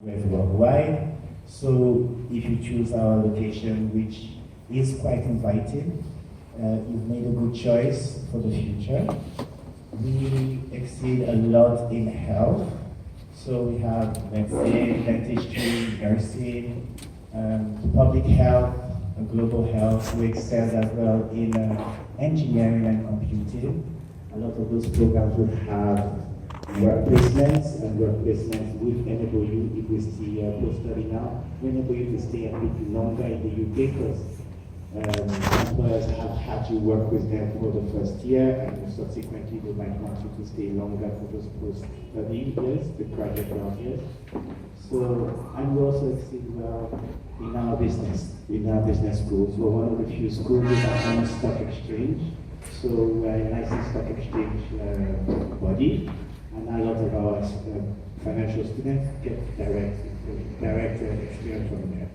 worldwide. So if you choose our location, which is quite inviting, you've made a good choice for the future. We exceed a lot in health. So we have medicine, dentistry, nursing, public health, and global health. We excel as well in engineering and computing. A lot of those programs will have work placements and work placements will enable you, if we see post-study now, will enable you to stay a bit longer in the UK because employers have had to work with them for the first year and subsequently they might want you to stay longer for those post-study years, the graduate round years. So, and we also exceed well in our business schools. We're one of the few schools that are on a stock exchange. So we're a licensed stock exchange body. And a lot of our financial students get direct experience from there.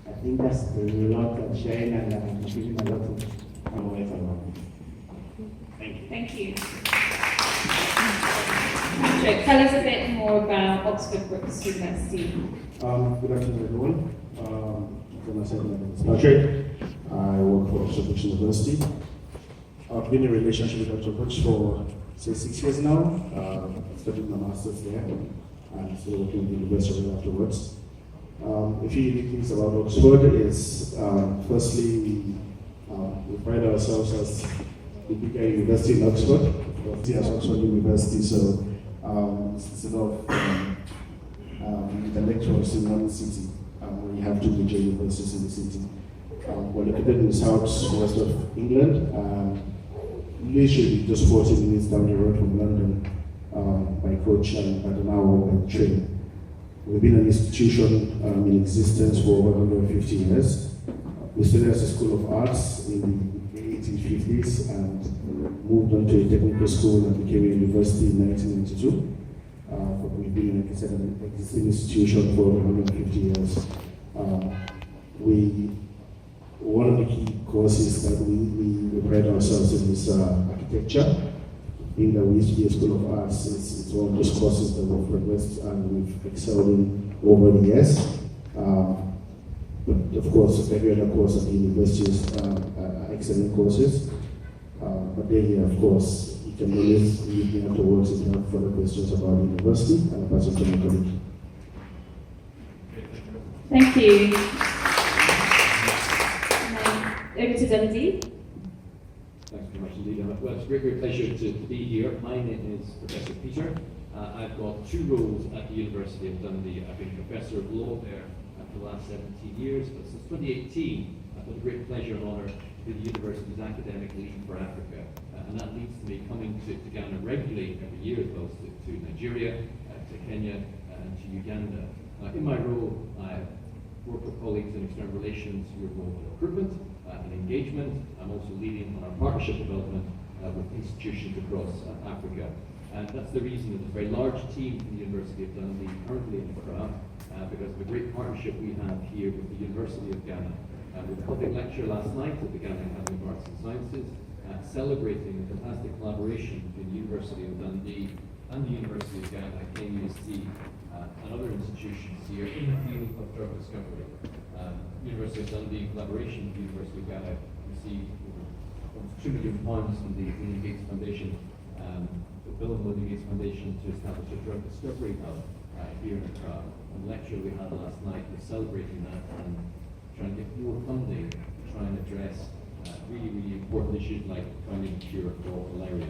I think that's a lot of sharing and I'm giving a lot of knowledge along. Thank you. Thank you. Patrick, tell us a bit more about Oxford Brookes University. Good afternoon, everyone. As I said, my name is Patrick. I work for Oxford Brookes University. I've been in a relationship with Oxford Brookes for 6 years now. I studied my master's there and still working with the university afterwards. A few unique things about Oxford is, firstly, we pride ourselves as the bigger university in Oxford. As Oxford University, so it's a lot of intellectuals in one city. We have two major universities in the city. We're located in the south-west of England. Literally just 40 minutes down the road from London by coach and an hour by train. We've been an institution in existence for over 150 years. We started as a school of arts in the 1850s and moved on to a technical school and became a university in 1992. But we've been, like I said, an existing institution for over 150 years. One of the key courses that we pride ourselves in is architecture. Being that we used to be a school of arts, it's one of those courses that we've progressed and we've excelled in over the years. But of course, every other course at the universities are excellent courses. But then, of course, you can always leave me afterwards if you have further questions about the university, and I'll pass it to my colleague. Thank you. Over to Dundee. Thanks very much indeed. Well, it's a great pleasure to be here. My name is Professor Peter. I've got two roles at the University of Dundee. I've been Professor of Law there for the last 17 years, but since 2018, I've had the great pleasure and honour to be the University's Academic Lead for Africa. And that leads to me coming to Ghana regularly every year, as well as to Nigeria, to Kenya, and to Uganda. In my role, I work with colleagues in external relations who are involved in recruitment and engagement. I'm also leading on our partnership development with institutions across Africa. And that's the reason there's a very large team from the University of Dundee currently in Accra, because of the great partnership we have here with the University of Ghana. With a public lecture last night at the Ghana Academy of Arts and Sciences, celebrating the fantastic collaboration between the University of Dundee and the University of Ghana, KUST, and other institutions here in the field of drug discovery. University of Dundee, in collaboration with the University of Ghana, received almost £2 million from the William Gates Foundation, the Bill and Melinda Gates Foundation, to establish a drug discovery hub here in Accra. And the lecture we had last night was celebrating that and trying to get more funding to try and address really important issues like finding a cure for malaria.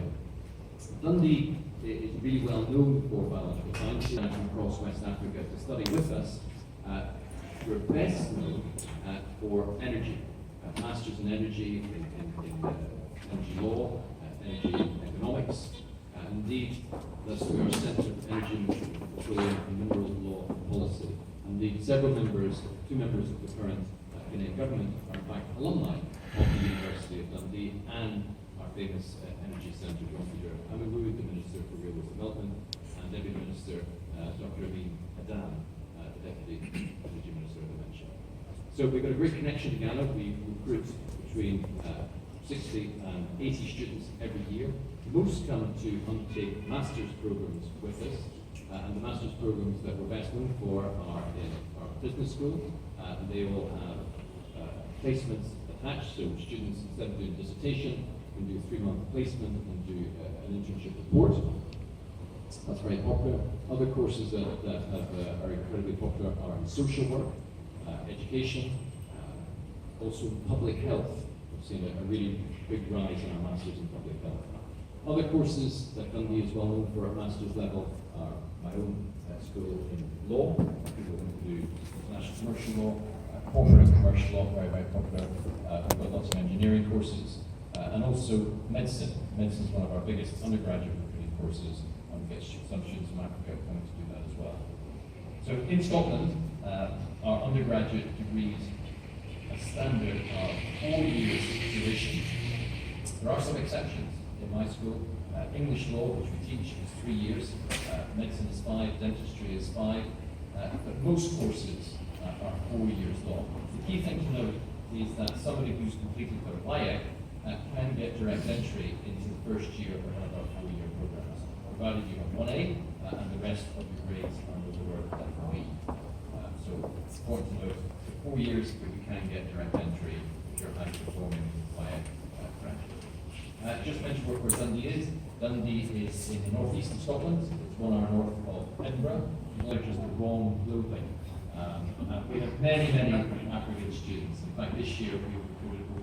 Dundee is really well known for biological sciences and from across West Africa to study with us. We're best known for energy, masters in energy, in energy law, energy economics, and indeed that's where our Centre for Energy, Petroleum and Minerals Law and Policy. Indeed, two members of the current Ghanaian government are in fact alumni of the University of Dundee and our famous Energy Centre joint leader, Amawu, the Minister for Railways Development, and Deputy Minister Dr. Amin Adam, the Deputy Energy Minister, as I mentioned. So we've got a great connection to Ghana. We recruit between 60 and 80 students every year. Most come to undertake master's programs with us, And the master's programs that we're best known for are in our business school. They will have placements attached, so students, instead of doing dissertation, can do a 3-month placement and do an internship report. That's very popular. Other courses that are incredibly popular are in social work, education, also public health. We've seen a really big rise in our masters in public health. Other courses that Dundee is well known for at master's level are my own school in law. People want to do international commercial law, corporate and commercial law, very, very popular. We've got lots of engineering courses, and also medicine. Medicine is one of our biggest undergraduate recruiting courses, and we get some students from Africa coming to do that as well. So in Scotland, our undergraduate degrees, a standard of 4 years duration. There are some exceptions. In my school, English law, which we teach, is 3 years. Medicine is 5, dentistry is 5, but most courses are 4 years long. The key thing to note is that somebody who's completed their WIAC can get direct entry into the first year of one of our 4-year programs, provided you have 1A and the rest of your grades are lower than B. So it's important to note, for 4 years, but you can get direct entry if you're high performing WIAC graduate. Just mention where Dundee is. Dundee is in the northeast of Scotland. It's 1 hour north of Edinburgh. Which is the wrong building. We have many, many African students. In fact, this year we